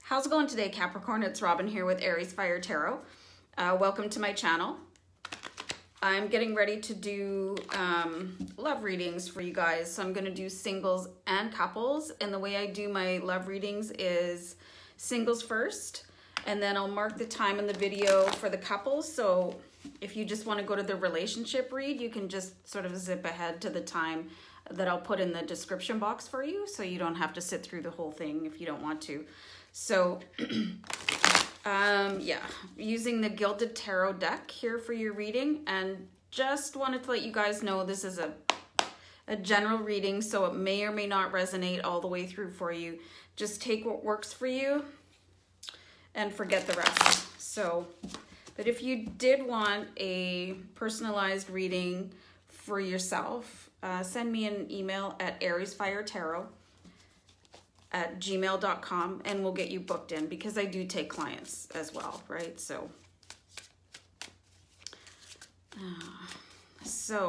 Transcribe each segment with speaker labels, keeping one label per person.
Speaker 1: How's it going today, Capricorn? It's Robin here with AriesFireTarot. Welcome to my channel. I'm getting ready to do love readings for you guys. So I'm going to do singles and couples. And the way I do my love readings is singles first. And then I'll mark the time in the video for the couples. So if you just want to go to the relationship read, you can just sort of zip ahead to the time that I'll put in the description box for you. So you don't have to sit through the whole thing if you don't want to. So, yeah, using the Gilded Tarot deck here for your reading, and just wanted to let you guys know this is a general reading, so it may or may not resonate all the way through for you. Just take what works for you and forget the rest. So, but if you did want a personalized reading for yourself, send me an email at AriesFireTarot@gmail.com and we'll get you booked in, because I do take clients as well, right? So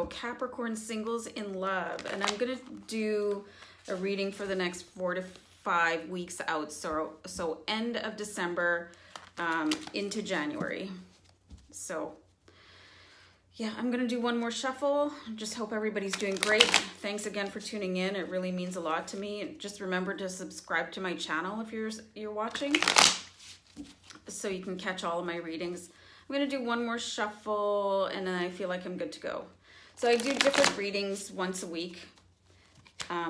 Speaker 1: Capricorn singles in love, and I'm gonna do a reading for the next 4 to 5 weeks out, so end of December into January. So yeah, I'm gonna do one more shuffle. Just hope everybody's doing great. Thanks again for tuning in. It really means a lot to me. And just remember to subscribe to my channel if you're watching, so you can catch all of my readings. I'm gonna do one more shuffle and then I feel like I'm good to go. So I do different readings once a week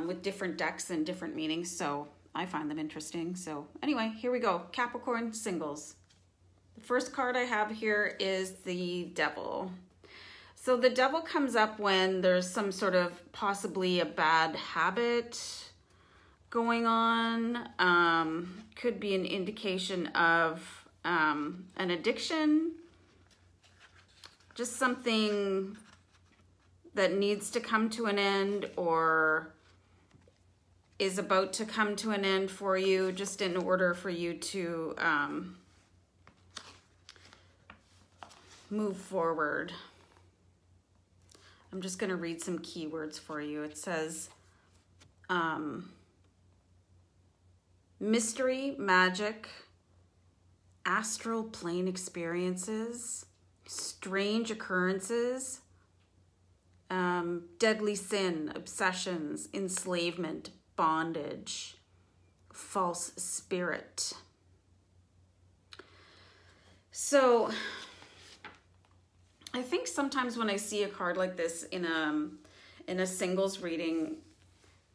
Speaker 1: with different decks and different meanings, so I find them interesting. So anyway, here we go. Capricorn singles. The first card I have here is the Devil. So the Devil comes up when there's some sort of possibly a bad habit going on. Could be an indication of an addiction, just something that needs to come to an end or is about to come to an end for you, just in order for you to move forward. I'm just going to read some keywords for you. It says mystery, magic, astral plane experiences, strange occurrences, deadly sin, obsessions, enslavement, bondage, false spirit. So I think sometimes when I see a card like this in a singles reading,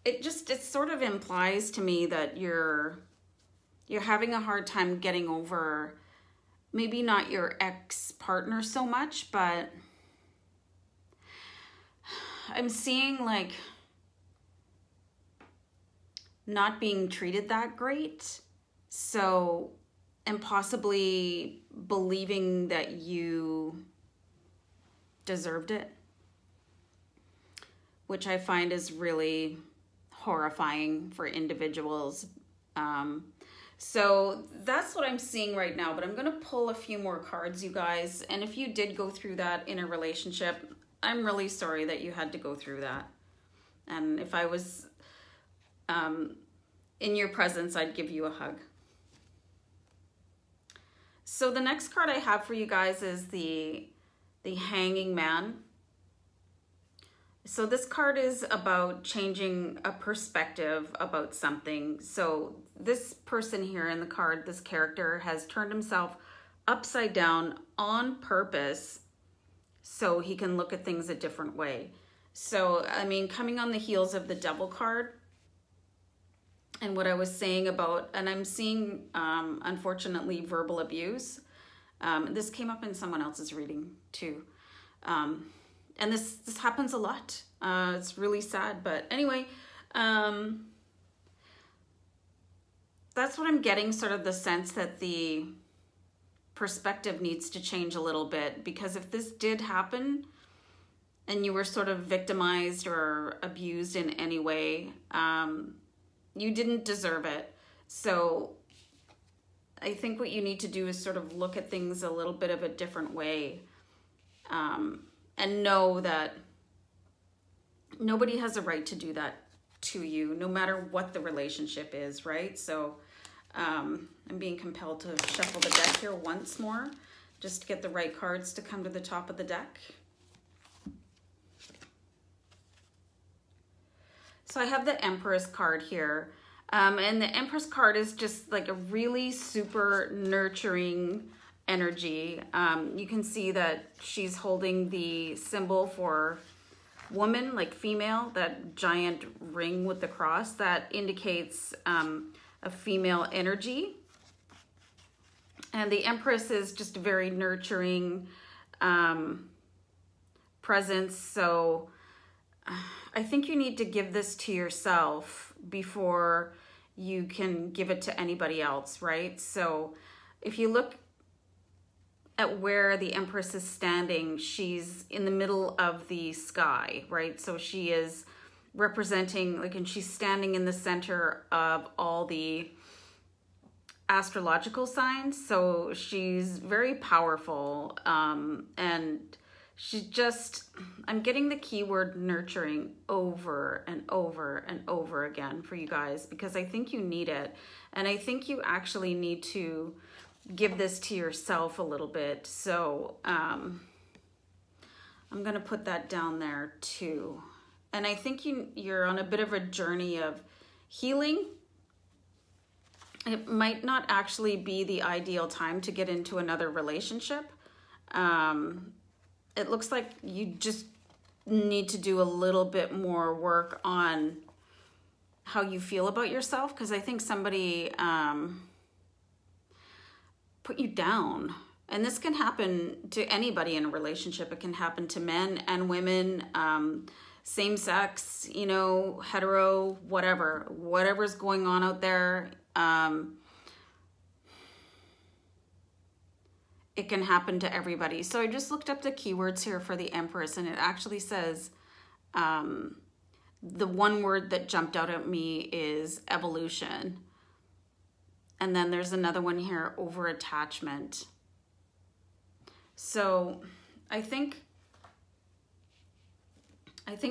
Speaker 1: it sort of implies to me that you're having a hard time getting over, maybe not your ex-partner so much, but I'm seeing like not being treated that great. So, and possibly believing that you deserved it, which I find is really horrifying for individuals. So that's what I'm seeing right now, but I'm going to pull a few more cards, you guys. And if you did go through that in a relationship, I'm really sorry that you had to go through that. And if I was in your presence, I'd give you a hug. So the next card I have for you guys is the Hanging Man. So this card is about changing a perspective about something. So this person here in the card, this character, has turned himself upside down on purpose so he can look at things a different way. So, I mean, coming on the heels of the Devil card and what I was saying about, and I'm seeing, unfortunately, verbal abuse. This came up in someone else's reading too. And this happens a lot. It's really sad, but anyway, that's what I'm getting, sort of the sense that the perspective needs to change a little bit, because if this did happen and you were sort of victimized or abused in any way, you didn't deserve it. So I think what you need to do is sort of look at things a little bit of a different way, and know that nobody has a right to do that to you, no matter what the relationship is, right? So I'm being compelled to shuffle the deck here once more, just to get the right cards to come to the top of the deck. So I have the Empress card here. And the Empress card is just like a really super nurturing energy. You can see that she's holding the symbol for woman, like female, that giant ring with the cross that indicates a female energy. And the Empress is just a very nurturing presence. So I think you need to give this to yourself before you can give it to anybody else, right? So if you look at where the Empress is standing, she's in the middle of the sky, right? So she is representing, like, and she's standing in the center of all the astrological signs. So she's very powerful, and she's just, I'm getting the keyword nurturing over and over and over again for you guys, because I think you need it. And I think you actually need to give this to yourself a little bit. So I'm going to put that down there too. And I think you're on a bit of a journey of healing. It might not actually be the ideal time to get into another relationship. It looks like you just need to do a little bit more work on how you feel about yourself, because I think somebody put you down. And this can happen to anybody in a relationship. It can happen to men and women, same sex, you know, hetero, whatever's going on out there. It can happen to everybody. So I just looked up the keywords here for the Empress, and it actually says, the one word that jumped out at me is evolution. And then there's another one here, over attachment. So I think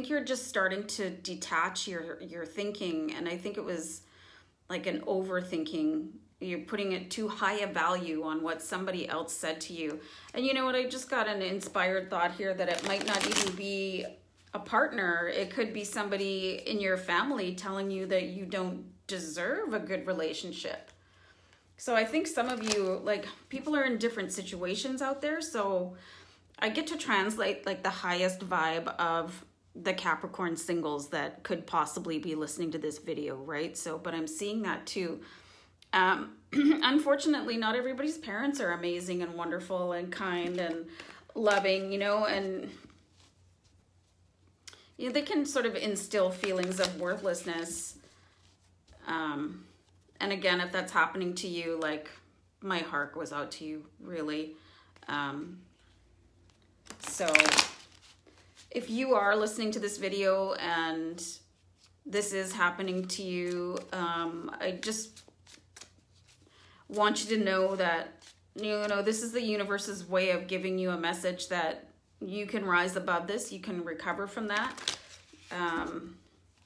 Speaker 1: you're just starting to detach your thinking. And I think it was like an overthinking. You're putting it too high a value on what somebody else said to you. And you know what? I just got an inspired thought here that it might not even be a partner. It could be somebody in your family telling you that you don't deserve a good relationship. So I think some of you, like, people are in different situations out there. So I get to translate like the highest vibe of the Capricorn singles that could possibly be listening to this video, right? So, but I'm seeing that too. Unfortunately, not everybody's parents are amazing and wonderful and kind and loving, you know, and you know, they can sort of instill feelings of worthlessness. And again, if that's happening to you, like, my heart goes out to you, really. So if you are listening to this video and this is happening to you, I just want you to know that, you know, this is the universe's way of giving you a message that you can rise above this. You can recover from that.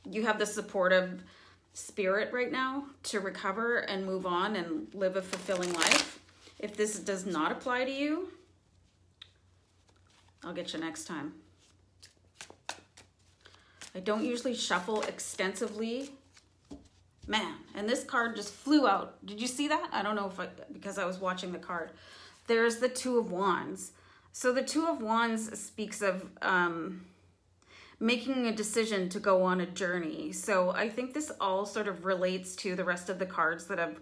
Speaker 1: You have the supportive spirit right now to recover and move on and live a fulfilling life. If this does not apply to you, I'll get you next time. I don't usually shuffle extensively. Man, and this card just flew out. Did you see that? I don't know if because I was watching the card. There's the Two of Wands. So the Two of Wands speaks of making a decision to go on a journey. So I think this all sort of relates to the rest of the cards that have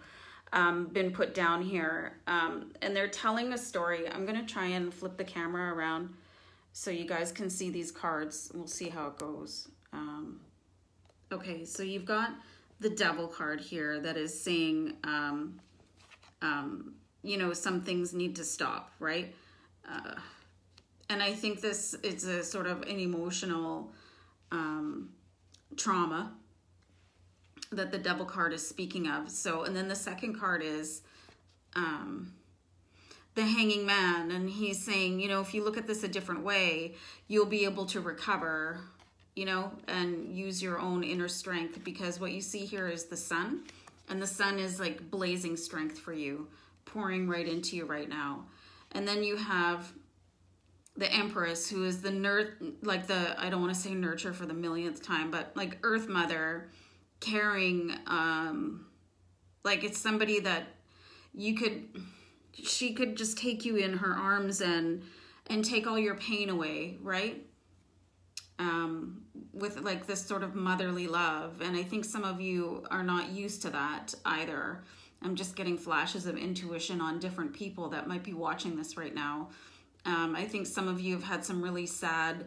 Speaker 1: been put down here. And they're telling a story. I'm going to try and flip the camera around so you guys can see these cards. We'll see how it goes. Okay, so you've got the Devil card here that is saying, you know, some things need to stop, right? And I think this is a sort of an emotional trauma that the Devil card is speaking of. So, and then the second card is the Hanging Man. And he's saying, you know, if you look at this a different way, you'll be able to recover, you know, and use your own inner strength, because what you see here is the Sun. And the sun is like blazing strength for you, pouring right into you right now. And then you have the Empress, who is the I don't want to say nurture for the millionth time, but like Earth Mother, caring, like it's somebody that she could just take you in her arms and take all your pain away, right? With like this sort of motherly love. And I think some of you are not used to that either. I'm just getting flashes of intuition on different people that might be watching this right now. I think some of you have had some really sad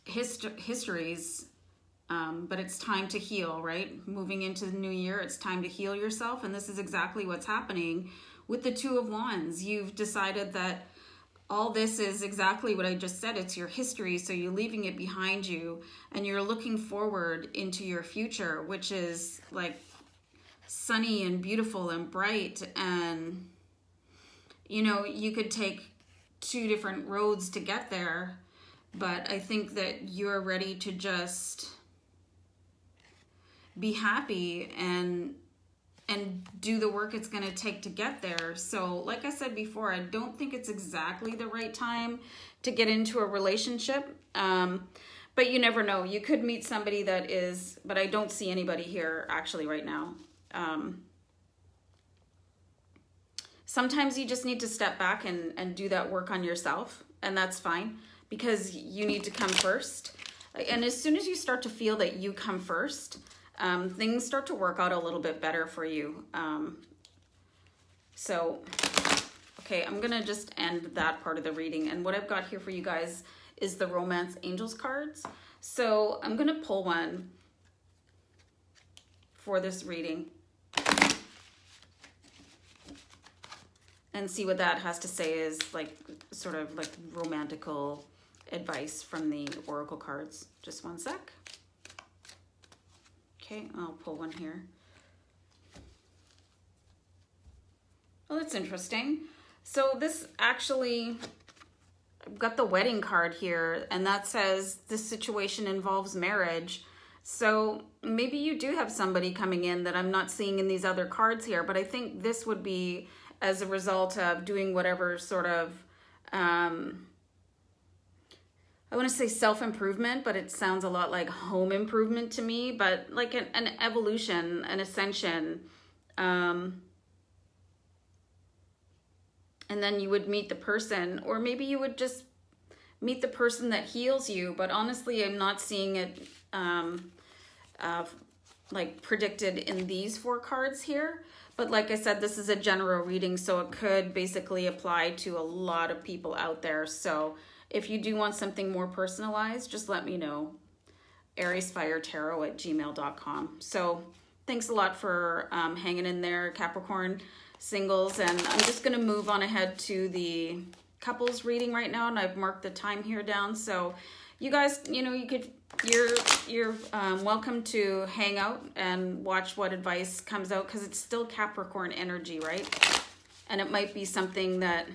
Speaker 1: histories, but it's time to heal, right? Moving into the new year, it's time to heal yourself. And this is exactly what's happening with the Two of Wands. You've decided that all this is exactly what I just said. It's your history, so you're leaving it behind you and you're looking forward into your future, which is like sunny and beautiful and bright. And, you know, you could take two different roads to get there, but I think that you're ready to just be happy and do the work it's going to take to get there. So like I said before, I don't think it's exactly the right time to get into a relationship. But you never know. You could meet somebody that is, but I don't see anybody here actually right now. Sometimes you just need to step back and do that work on yourself, and that's fine, because you need to come first. And as soon as you start to feel that you come first, things start to work out a little bit better for you. Okay, I'm gonna just end that part of the reading. And what I've got here for you guys is the Romance Angels cards. So I'm gonna pull one for this reading and see what that has to say, is like sort of like romantical advice from the Oracle cards. Just one sec. Okay, I'll pull one here. Well, that's interesting. So this actually, I've got the wedding card here, and that says this situation involves marriage. So maybe you do have somebody coming in that I'm not seeing in these other cards here, but I think this would be as a result of doing whatever sort of, I want to say self-improvement, but it sounds a lot like home improvement to me, but like an evolution, an ascension. And then you would meet the person, or maybe you would just meet the person that heals you. But honestly, I'm not seeing it like predicted in these four cards here. But like I said, this is a general reading, so it could basically apply to a lot of people out there. So if you do want something more personalized, just let me know. AriesFireTarot@gmail.com. So thanks a lot for hanging in there, Capricorn singles. And I'm just going to move on ahead to the couples reading right now. And I've marked the time here down. So you guys, you know, you're welcome to hang out and watch what advice comes out, because it's still Capricorn energy, right? And it might be something that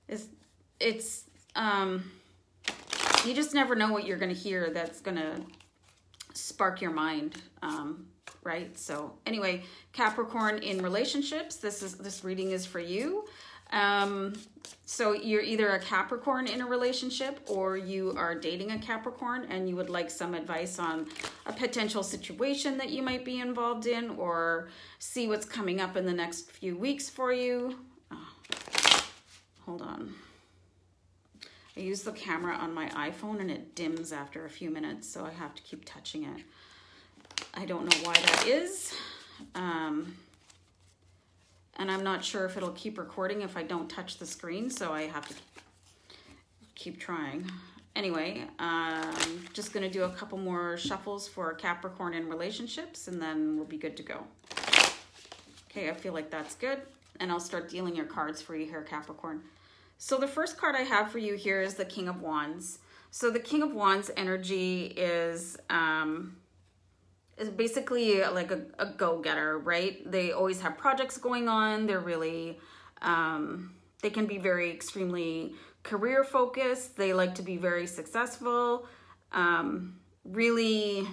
Speaker 1: is, you just never know what you're going to hear that's going to spark your mind, right? So anyway, Capricorn in relationships, this reading is for you. So you're either a Capricorn in a relationship, or you are dating a Capricorn and you would like some advice on a potential situation that you might be involved in, or see what's coming up in the next few weeks for you. Oh, hold on. I use the camera on my iPhone and it dims after a few minutes, so I have to keep touching it. I don't know why that is. And I'm not sure if it'll keep recording if I don't touch the screen, so I have to keep trying. Anyway, just gonna do a couple more shuffles for Capricorn in relationships, and then we'll be good to go. Okay, I feel like that's good. And I'll start dealing your cards for you here, Capricorn. So the first card I have for you here is the King of Wands. So the King of Wands energy is basically like a go-getter, right? They always have projects going on. They're really, they can be very extremely career focused. They like to be very successful. Really,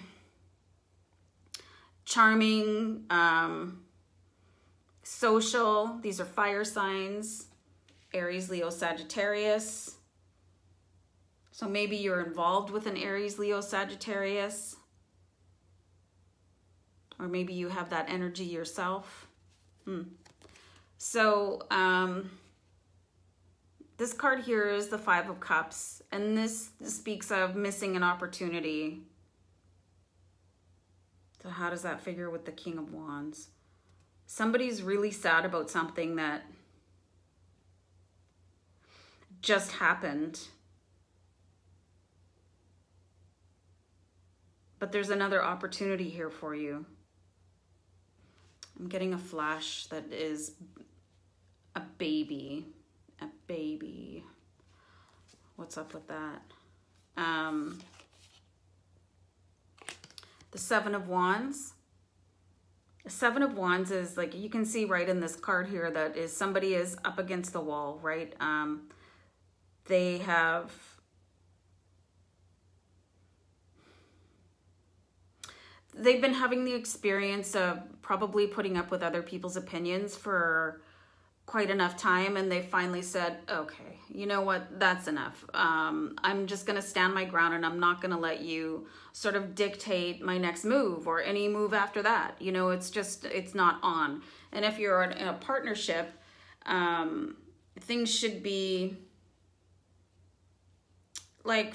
Speaker 1: charming, social. These are fire signs. Aries, Leo, Sagittarius. So maybe you're involved with an Aries, Leo, Sagittarius. Or maybe you have that energy yourself. So this card here is the Five of Cups. And this speaks of missing an opportunity. So how does that figure with the King of Wands? Somebody's really sad about something that just happened. But there's another opportunity here for you. I'm getting a flash that is a baby. A baby. What's up with that? The Seven of Wands. The Seven of Wands is like, you can see right in this card here that is somebody is up against the wall, right? They've been having the experience of probably putting up with other people's opinions for quite enough time, and they finally said, okay, you know what, that's enough. I'm just going to stand my ground, and I'm not going to let you sort of dictate my next move or any move after that. You know, it's just, it's not on. And if you're in a partnership, things should be like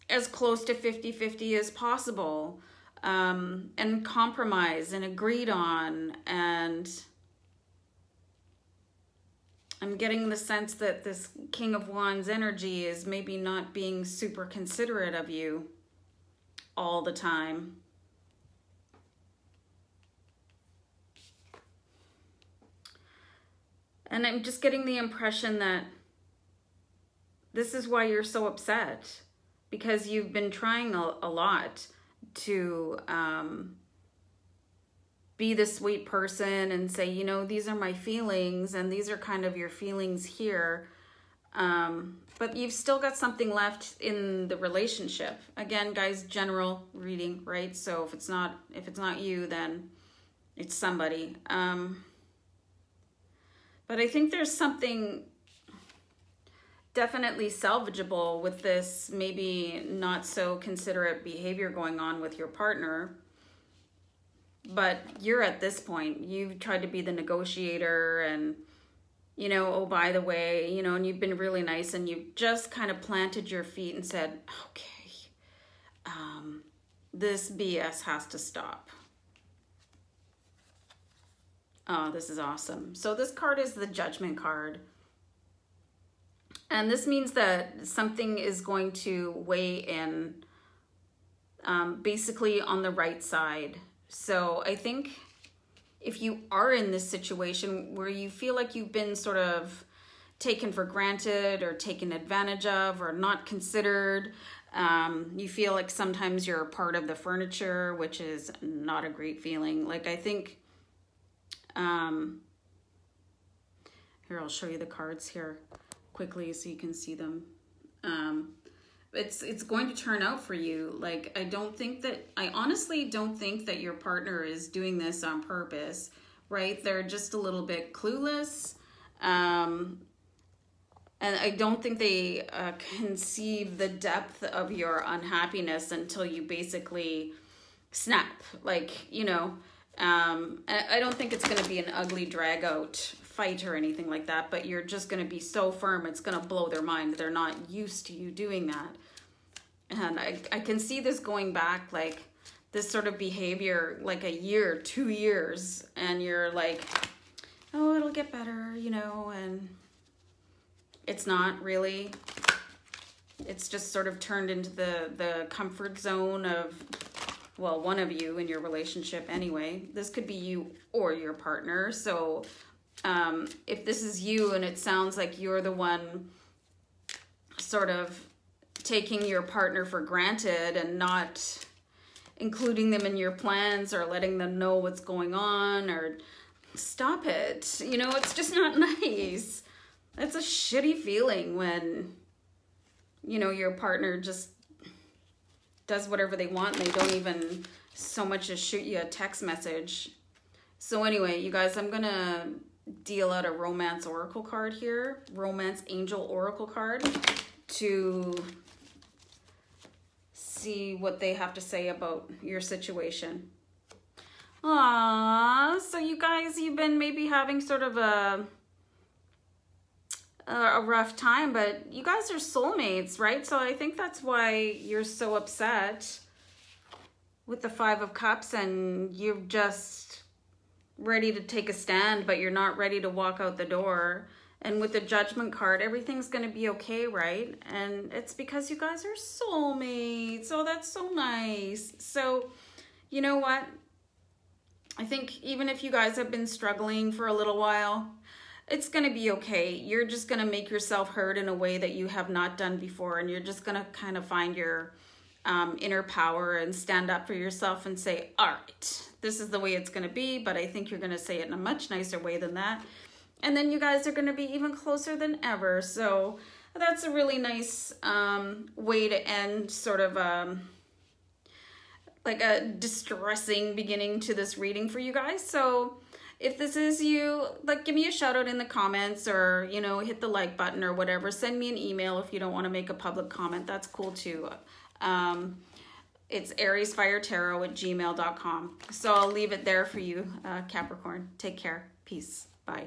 Speaker 1: as close to 50-50 as possible, and compromise and agreed on. And I'm getting the sense that this King of Wands energy is maybe not being super considerate of you all the time. And I'm just getting the impression that this is why you're so upset, because you've been trying a lot to be the sweet person and say, you know, these are my feelings and these are kind of your feelings here. But you've still got something left in the relationship. Again, guys, general reading, right? So if it's not you, then it's somebody. But I think there's something definitely salvageable with this maybe not so considerate behavior going on with your partner. But you're at this point, you've tried to be the negotiator and, you know, oh, by the way, you know, and you've been really nice and you've just kind of planted your feet and said, okay, this BS has to stop. Oh, this is awesome. So this card is the Judgment card. And this means that something is going to weigh in basically on the right side. So I think if you are in this situation where you feel like you've been sort of taken for granted or taken advantage of or not considered, you feel like sometimes you're a part of the furniture, which is not a great feeling. Like I think, here, I'll show you the cards here quickly so you can see them. It's going to turn out for you. Like, I honestly don't think that your partner is doing this on purpose, right? They're just a little bit clueless. And I don't think they conceive the depth of your unhappiness until you basically snap. Like, you know, I don't think it's going to be an ugly drag out fight or anything like that, but you're just going to be so firm, it's going to blow their mind. They're not used to you doing that. And I can see this going back, like this sort of behavior, like a year, 2 years, and you're like, oh, it'll get better, you know, and it's not really. It's just sort of turned into the comfort zone of, well, one of you in your relationship anyway. This could be you or your partner. So if this is you and it sounds like you're the one sort of taking your partner for granted and not including them in your plans or letting them know what's going on, or stop it. You know, it's just not nice. It's a shitty feeling when, you know, your partner just does whatever they want and they don't even so much as shoot you a text message. So anyway, you guys, I'm going to deal out a romance oracle card here, romance angel oracle card, to see what they have to say about your situation. Aww, so you guys, you've been maybe having sort of a rough time, but you guys are soulmates, right? So I think that's why you're so upset with the Five of Cups, and you're just ready to take a stand, but you're not ready to walk out the door. And with the Judgment card, everything's going to be okay, right? And it's because you guys are soulmates. Oh, that's so nice. So, you know what? I think even if you guys have been struggling for a little while, it's going to be okay. You're just going to make yourself heard in a way that you have not done before. And you're just going to kind of find your inner power and stand up for yourself and say, all right, this is the way it's going to be. But I think you're going to say it in a much nicer way than that. And then you guys are going to be even closer than ever. So that's a really nice way to end sort of like a distressing beginning to this reading for you guys. So if this is you, like, give me a shout out in the comments, or, you know, hit the like button or whatever. Send me an email if you don't want to make a public comment. That's cool too. It's AriesFireTarot@gmail.com. So I'll leave it there for you, Capricorn. Take care. Peace. Bye.